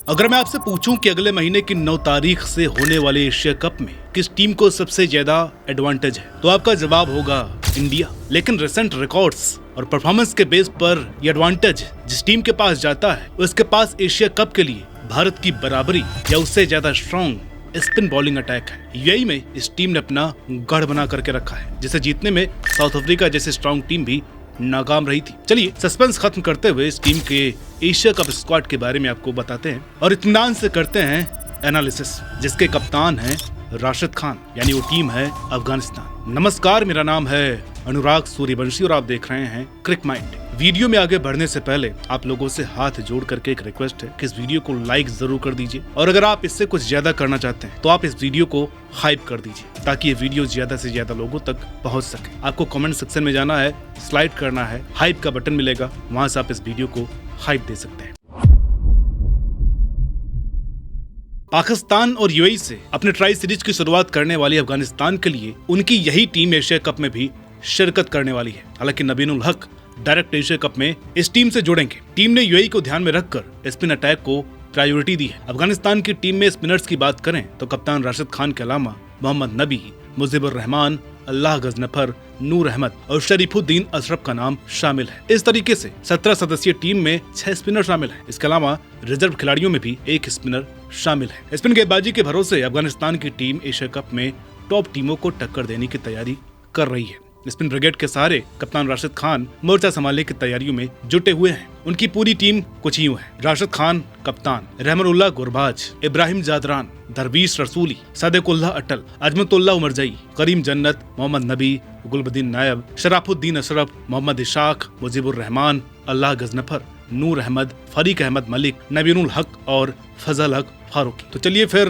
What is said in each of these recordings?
अगर मैं आपसे पूछूं कि अगले महीने की 9 तारीख से होने वाले एशिया कप में किस टीम को सबसे ज्यादा एडवांटेज है, तो आपका जवाब होगा इंडिया। लेकिन रिसेंट रिकॉर्ड्स और परफॉर्मेंस के बेस पर यह एडवांटेज जिस टीम के पास जाता है, उसके पास एशिया कप के लिए भारत की बराबरी या उससे ज्यादा स्ट्रॉन्ग स्पिन बॉलिंग अटैक है। यूएई में इस टीम ने अपना गढ़ बना करके रखा है, जिसे जीतने में साउथ अफ्रीका जैसी स्ट्रॉन्ग टीम भी नाकाम रही थी। चलिए सस्पेंस खत्म करते हुए इस टीम के एशिया कप स्क्वाड के बारे में आपको बताते हैं और इत्मीनान से करते हैं एनालिसिस, जिसके कप्तान हैं राशिद खान, यानी वो टीम है अफगानिस्तान। नमस्कार, मेरा नाम है अनुराग सूर्यवंशी और आप देख रहे हैं क्रिक माइंड। वीडियो में आगे बढ़ने से पहले आप लोगों से हाथ जोड़ करके एक रिक्वेस्ट है कि इस वीडियो को लाइक जरूर कर दीजिए, और अगर आप इससे कुछ ज्यादा करना चाहते हैं तो आप इस वीडियो को हाइप कर दीजिए, ताकि ये वीडियो ज्यादा से ज्यादा लोगों तक पहुंच सके। आपको कमेंट सेक्शन में जाना है, स्लाइड करना है, हाइप का बटन मिलेगा, वहां से आप इस वीडियो को हाइप दे सकते हैं। पाकिस्तान और यूएई से अपने ट्राई सीरीज की शुरुआत करने वाली अफगानिस्तान के लिए उनकी यही टीम एशिया कप में भी शिरकत करने वाली है। हालांकि नबीन ul Haq direct Asia cup में इस टीम से जुड़ेंगे। टीम ने यूएई को ध्यान में रखकर स्पिन अटैक को प्रायोरिटी दी है। अफगानिस्तान की टीम में स्पिनर्स की बात करें तो कप्तान राशिद खान के अलावा मोहम्मद नबी, मुजीबुर रहमान, अल्लाह गजनफर, नूर अहमद और शरीफुद्दीन अशरफ का नाम शामिल है। इस तरीके से 17 सदस्यीय टीम में 6 स्पिनर शामिल हैं। इसके अलावा रिजर्व खिलाड़ियों में भी 1 स्पिनर शामिल है। स्पिन गेंदबाजी के भरोसे अफगानिस्तान की टीम एशिया कप में टॉप टीमों को टक्कर देने की तैयारी कर रही है। स्पिन ब्रिगेड के सहारे कप्तान राशिद खान मोर्चा संभालने की तैयारियों में जुटे हुए हैं। उनकी पूरी टीम कुछ यूं है: राशिद खान कप्तान, रहमानुल्लाह गुरबाज, इब्राहिम जादरान, दरवीश रसूली, सदेकुल्लाह अटल, अजमतुल्लाह उमरजई, करीम जन्नत, मोहम्मद नबी, गुलबदीन नायब, शराफुद्दीन अशरफ, मोहम्मद इशाक, मुजीबुर रहमान, अल्लाह गजनफर, नूर अहमद, फरीक अहमद मलिक, नबीनुल हक और फजल हक फारूकी। तो चलिए फिर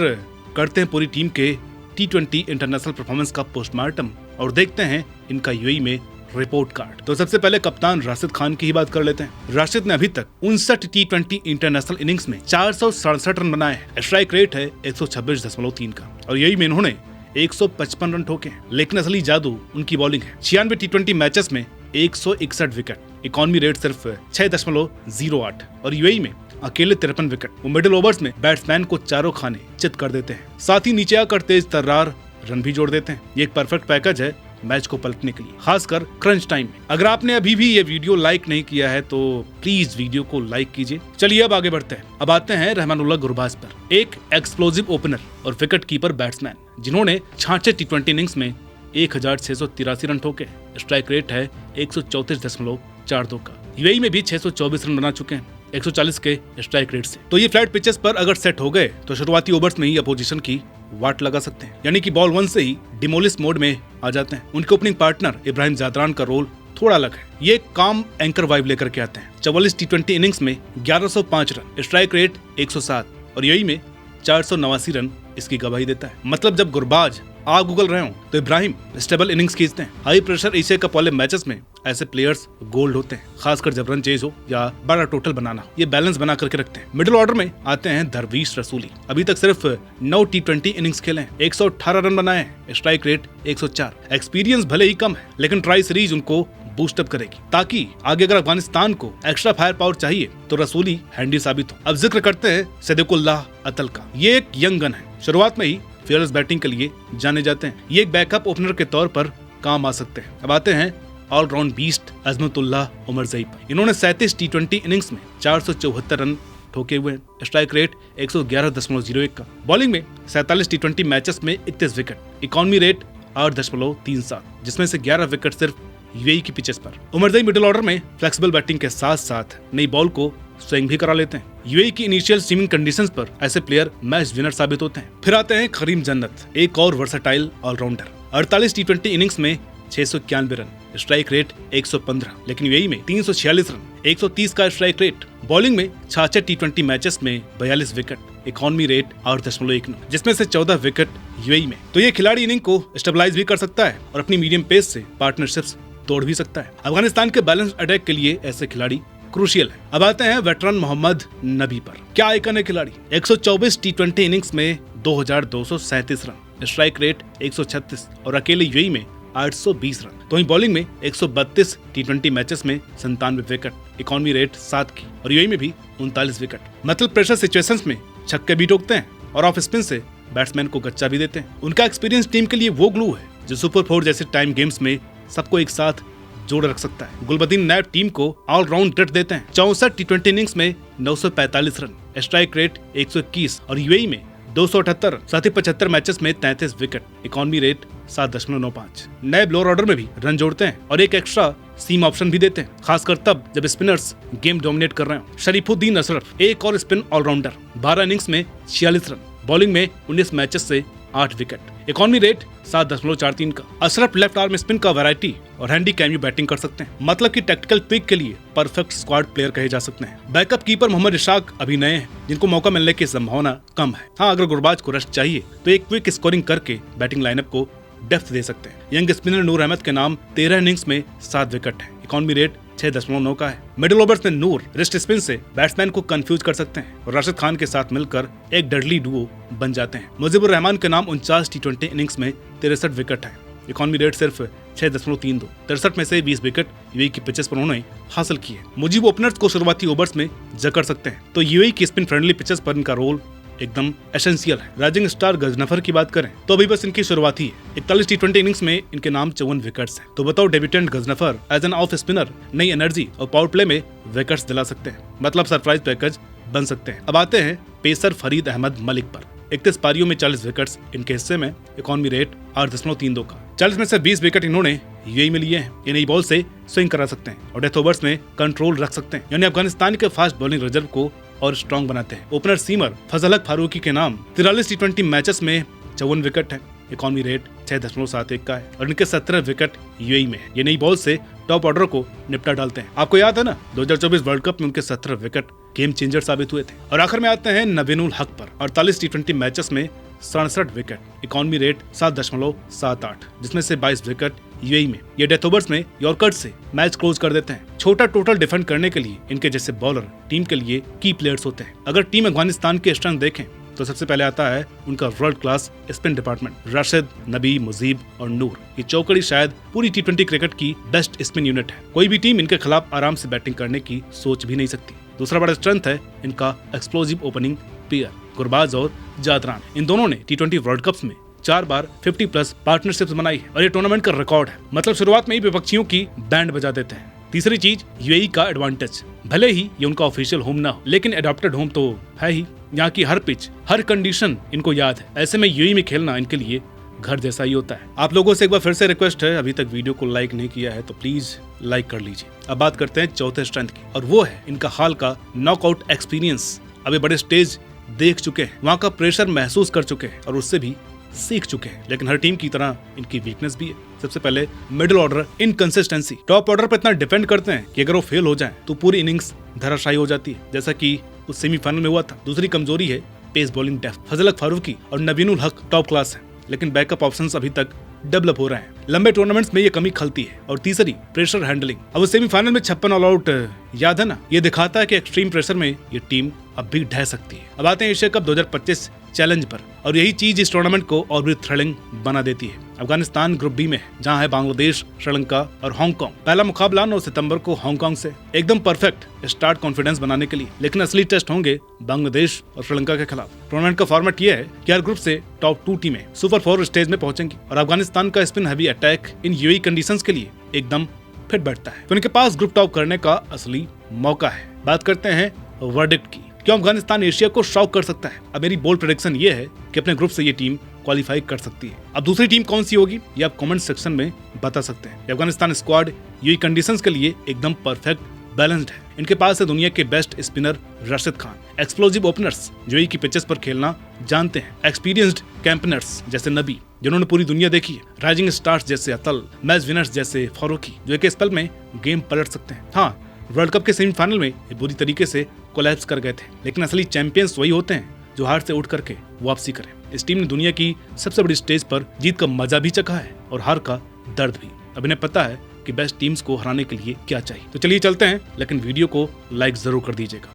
करते हैं पूरी टीम के T20 इंटरनेशनल परफॉर्मेंस का पोस्टमार्टम और देखते हैं इनका यूएई में रिपोर्ट कार्ड। तो सबसे पहले कप्तान राशिद खान की ही बात कर लेते हैं। राशिद ने अभी तक 59 T20 इंटरनेशनल इनिंग्स में 467 रन बनाए हैं। स्ट्राइक रेट है 126.3 का और यूएई में इन्होंने 155 रन ठोके हैं। लेकिन असली जादू उनकी बॉलिंग है। 96 T20 मैचेस में 161 विकेट, इकोनॉमी रेट सिर्फ 6.08 और यूएई में अकेले 53 विकेट। वो मिडिल ओवर्स में बैट्समैन को चारों खाने चित कर देते हैं, साथ ही नीचे आकर तेज तर्रार रन भी जोड़ देते हैं। ये एक परफेक्ट पैकेज है मैच को पलटने के लिए, खासकर क्रंच टाइम में। अगर आपने अभी भी ये वीडियो लाइक नहीं किया है तो प्लीज वीडियो को लाइक कीजिए। चलिए अब आगे बढ़ते हैं। अब आते हैं रहमानुल्लाह गुरबाज पर, एक एक्सप्लोजिव ओपनर और विकेट कीपर बैट्समैन, जिन्होंने 66 T20 इनिंग्स में 1683 रन ठोके। स्ट्राइक रेट है 134.42 का। यूएई में भी 624 रन बना चुके हैं 140 के स्ट्राइक रेट से। तो ये फ्लैट पिचेस पर अगर सेट हो गए तो शुरुआती ओवर्स में ही अपोजिशन की वाट लगा सकते हैं, यानी कि बॉल 1 से ही डिमोलिश मोड में आ जाते हैं। उनके ओपनिंग पार्टनर इब्राहिम जादरान का रोल थोड़ा अलग है। ये काम एंकर वाइब लेकर के आते हैं। 44 T20 इनिंग्स में 1105 रन, स्ट्राइक रेट 107 और यूएई में 489 रन इसकी गवाही देता है। मतलब जब गुरबाज आग उगल रहे हो तो इब्राहिम स्टेबल इनिंग्स खींचते हैं। हाई प्रेशर एशिया कप वाले मैचेस में ऐसे प्लेयर्स गोल्ड होते हैं, खासकर जब रन चेज हो या बड़ा टोटल बनाना हो। ये बैलेंस बना करके रखते हैं। मिडिल ऑर्डर में आते हैं दरवीश रसूली। अभी तक सिर्फ 9 T20 इनिंग्स खेले हैं, 118 रन बनाए हैं, स्ट्राइक रेट 104। एक्सपीरियंस भले ही कम है, लेकिन ट्राई सीरीज उनको बूस्टअप करेगी, ताकि आगे अगर अफगानिस्तान को एक्स्ट्रा फायर पावर चाहिए तो रसूली हैंडी साबित हो। अब जिक्र करते हैं सदेकुल्लाह अतल का। ये एक यंग गन है, शुरुआत में ही फेयरलेस बैटिंग के लिए जाने जाते हैं। ये एक बैकअप ओपनर के तौर पर काम आ सकते हैं। अब आते हैं ऑलराउंड बीस्ट अजमतुल्लाह उमरजई पर। इन्होंने 37 T20 इनिंग्स में 474 रन ठोके हुए हैं, स्ट्राइक रेट 111.01 का। बॉलिंग में 47 T20 मैचेस में 31 विकेट, इकोनॉमी रेट 8.37, जिसमें से 11 विकेट सिर्फ यूएई की पिचेस पर। उमरजई मिडिल ऑर्डर में फ्लेक्सिबल बैटिंग के साथ साथ नई बॉल को स्विंग भी करा लेते हैं। यूएई की इनिशियल स्विमिंग कंडीशंस पर ऐसे प्लेयर मैच विनर साबित होते हैं। फिर आते हैं करीम जन्नत, एक और वर्सेटाइल ऑलराउंडर। 48 T20 इनिंग्स में 691 रन, स्ट्राइक रेट 115, लेकिन यूएई में 346 रन, 130 का स्ट्राइक रेट। बॉलिंग में 66 T20 मैचेस में 42 विकेट, इकोनॉमी रेट 8.19, जिसमें से 14 विकेट यूएई में। तो ये खिलाड़ी इनिंग को स्टेबलाइज भी कर सकता है और अपनी मीडियम पेस से पार्टनरशिप्स तोड़ भी सकता है। अफगानिस्तान के बैलेंस अटैक के लिए ऐसे खिलाड़ी क्रूशियल है। अब आते हैं वेटरन मोहम्मद नबी पर। क्या आइकन है खिलाड़ी। 124 T20 इनिंग्स में 2237 रन, स्ट्राइक रेट 136 और अकेले यूएई में 820 रन। तो वहीं बॉलिंग में 132 टी20 मैचेस में 97 विकेट, इकोनॉमी रेट 7 की, और यूएई में भी 39 विकेट। मतलब प्रेशर सिचुएशंस में छक्के भी ठोकते हैं और ऑफ स्पिन से बैट्समैन को गच्चा भी देते हैं। उनका एक्सपीरियंस टीम के लिए वो ग्लू है जो सुपर 4 जैसे टाइम गेम्स में सबको एक साथ जोड़ रख सकता है। गुलबदीन नायब टीम को ऑलराउंड डेट देते हैं। 64 टी20 इनिंग्स में 945 रन, स्ट्राइक रेट 121 और यूएई में 278 रन, साथ ही 75 मैचेस में 33 विकेट, इकोनॉमी रेट 7.95। नायब लोअर ऑर्डर में भी रन जोड़ते हैं और एक एक्स्ट्रा सीम ऑप्शन भी देते हैं, खासकर तब जब स्पिनर्स गेम डोमिनेट कर रहे हो। शरीफुद्दीन अशरफ एक और स्पिन ऑलराउंडर, 12 इनिंग्स में 46 रन, बॉलिंग में 19 मैचेस से 8 विकेट, इकोनॉमी रेट 7.43 का। अशरफ लेफ्ट आर्म स्पिन का वैरायटी और हैंडी कैम्यू बैटिंग कर सकते हैं, मतलब कि टैक्टिकल पिक के लिए परफेक्ट स्क्वाड प्लेयर कहे जा सकते हैं। बैकअप कीपर मोहम्मद इशाक अभी नए हैं, जिनको मौका मिलने की संभावना कम है। हाँ, अगर गुरबाज को रश चाहिए तो एक क्विक स्कोरिंग करके बैटिंग लाइनअप को डेप्थ दे सकते हैं। यंग स्पिनर नूर अहमद के नाम 13 इनिंग्स में 7 विकेट है, इकोनॉमी रेट 6.9 का है। मिडिल ओवर्स में नूर रिस्ट स्पिन से बैट्समैन को कंफ्यूज कर सकते हैं और राशिद खान के साथ मिलकर एक डेडली डुओ बन जाते हैं। मुजीबुर रहमान के नाम 49 टी20 इनिंग्स में 63 विकेट है, इकोनॉमी रेट सिर्फ 6.32। 63 में से 20 विकेट यूएई की पिचेस पर उन्होंने हासिल किए। मुजीब ओपनर्स को शुरुआती ओवर्स में जकड़ सकते हैं, तो यूएई की स्पिन फ्रेंडली पिचेस पर इनका रोल एकदम एसेंशियल है। राइजिंग स्टार गजनफर की बात करें तो अभी बस इनकी शुरुआत ही है। 41 टी20 इनिंग्स में इनके नाम 54 विकेट्स हैं। तो बताओ, debutant Ghazanfar as an off spinner नई एनर्जी और पावर प्ले में विकेट्स दिला सकते हैं, मतलब सरप्राइज पैकेज बन सकते हैं। अब आते हैं पेसर फरीद अहमद मलिक पर। 31 पारियों में 40 विकेट्स इनके हिस्से में, इकोनॉमी रेट 8.32 का। 40 में से 20 विकेट इन्होंने यूएई में लिए हैं। ये नई बॉल से स्विंग करा सकते हैं और डेथ ओवर्स में कंट्रोल रख सकते हैं, यानी अफगानिस्तान के फास्ट बॉलिंग रिजर्व को और स्ट्रॉन्ग बनाते हैं। ओपनर सीमर फजल हक फारूकी के नाम 43 टी20 मैचेस में 54 विकेट है, इकोनॉमी रेट 6.71 का है और इनके 17 विकेट यूएई में है। ये नई बॉल से टॉप ऑर्डर को निपटा डालते हैं। आपको याद है ना, 2024 वर्ल्ड कप में उनके 17 विकेट गेम चेंजर साबित हुए थे। और आखिर में आते हैं नबीनुल हक पर। 48 टी20 मैचेस में 67 विकेट, इकोनॉमी रेट 7.78, जिसमें से 22 विकेट यूएई में। ये डेथ ओवर्स में यॉर्कर से मैच क्लोज कर देते हैं। छोटा टोटल डिफेंड करने के लिए इनके जैसे बॉलर टीम के लिए की प्लेयर्स होते हैं। अगर टीम अफगानिस्तान के स्ट्रेंथ देखें तो सबसे पहले आता है उनका world class spin department. Rashid, नबी, मुजीब और नूर, ये चौकड़ी शायद पूरी टी20 क्रिकेट की बेस्ट स्पिन यूनिट है। कोई भी टीम इनके खिलाफ आराम से बैटिंग करने की सोच भी नहीं सकती। दूसरा बड़ा स्ट्रेंथ है इनका एक्सप्लोजिव ओपनिंग पेयर, गुरबाज और जादरान। इन दोनों ने टी20 वर्ल्ड कप में 4 बार 50+ पार्टनरशिप्स बनाई है और ये टूर्नामेंट का रिकॉर्ड है। मतलब शुरुआत में ही विपक्षियों की बैंड बजा देते हैं। तीसरी चीज, यूएई का एडवांटेज। भले ही ये उनका ऑफिशियल होम ना हो, लेकिन एडॉप्टेड होम तो है ही। यहाँ की हर पिच, हर कंडीशन इनको याद है। ऐसे में यूएई में खेलना इनके लिए घर जैसा ही होता है। आप लोगों से एक बार फिर से रिक्वेस्ट है, अभी तक वीडियो को लाइक नहीं किया है तो प्लीज लाइक कर लीजिए। अब बात करते हैं चौथे स्ट्रेंथ की, और वो है इनका हाल का नॉकआउट एक्सपीरियंस। अभी बड़े स्टेज देख चुके हैं, वहाँ का प्रेशर महसूस कर चुके हैं और उससे भी सीख चुके हैं। लेकिन हर टीम की तरह इनकी वीकनेस भी है। सबसे पहले middle order inconsistency. Top order पर इतना डिपेंड करते हैं कि अगर वो फेल हो जाए तो पूरी इनिंग्स धराशायी हो जाती है, जैसा कि उस सेमीफाइनल में हुआ था। दूसरी कमजोरी है पेस बॉलिंग डेप्थ। फजल हक फारूकी और नबीनुल हक टॉप क्लास है, लेकिन बैकअप ऑप्शंस अभी तक डेवलप हो रहे हैं। लंबे टूर्नामेंट्स में ये कमी खलती है। और तीसरी, प्रेशर हैंडलिंग। अब सेमीफाइनल में 56 ऑल आउट याद है ना, ये दिखाता है कि एक्सट्रीम प्रेशर में ये टीम अब भी ढह सकती है। अब आते हैं एशिया कप 2025 चैलेंज पर, और यही चीज इस टूर्नामेंट को और भी थ्रिलिंग बना देती है। अफगानिस्तान ग्रुप बी में है, जहां है बांग्लादेश, श्रीलंका और हांगकांग। पहला मुकाबला 9 सितंबर को हांगकांग से। एकदम परफेक्ट स्टार्ट कॉन्फिडेंस बनाने के लिए, लेकिन असली टेस्ट होंगे बांग्लादेश और श्रीलंका के खिलाफ। टूर्नामेंट का फॉर्मेट यह है कि हर ग्रुप से टॉप 2 टीमें सुपर 4 स्टेज में पहुंचेंगी और अफगानिस्तान का spin heavy attack in UAE conditions के लिए एकदम फिट बैठता है, तो इनके पास ग्रुप टॉप करने का असली मौका है। बात करते हैं वर्डिक्ट की, क्यों अफगानिस्तान एशिया को शॉक कर सकता है। अब मेरी बोल्ड प्रेडिक्शन ये है कि अपने ग्रुप से ये टीम क्वालिफाई कर सकती है। अब दूसरी टीम कौन सी होगी ये आप कमेंट सेक्शन में बता सकते हैं। अफगानिस्तान स्क्वाड यूएई कंडीशंस के लिए एकदम परफेक्ट बैलेंस्ड है। इनके पास है दुनिया के best spinner Rashid Khan, explosive openers जो यूएई की पिचेस पर खेलना जानते हैं, एक्सपीरियंस्ड कैंपेनर्स जैसे नबी जिन्होंने पूरी दुनिया देखी है, राइजिंग स्टार्स जैसे अतल, मैच विनर्स जैसे फारूकी जो एक स्पेल में गेम पलट सकते हैं। हाँ, वर्ल्ड कप के सेमीफाइनल में ये बुरी तरीके से कोलैप्स कर गए थे, लेकिन असली चैंपियंस वही होते हैं जो हार से उठ करके वापसी करें। इस टीम ने दुनिया की सबसे बड़ी स्टेज पर जीत का मजा भी चखा है और हार का दर्द भी। अब इन्हें पता है कि बेस्ट टीम्स को हराने के लिए क्या चाहिए। तो चलिए चलते हैं, लेकिन वीडियो को लाइक जरूर कर दीजिएगा।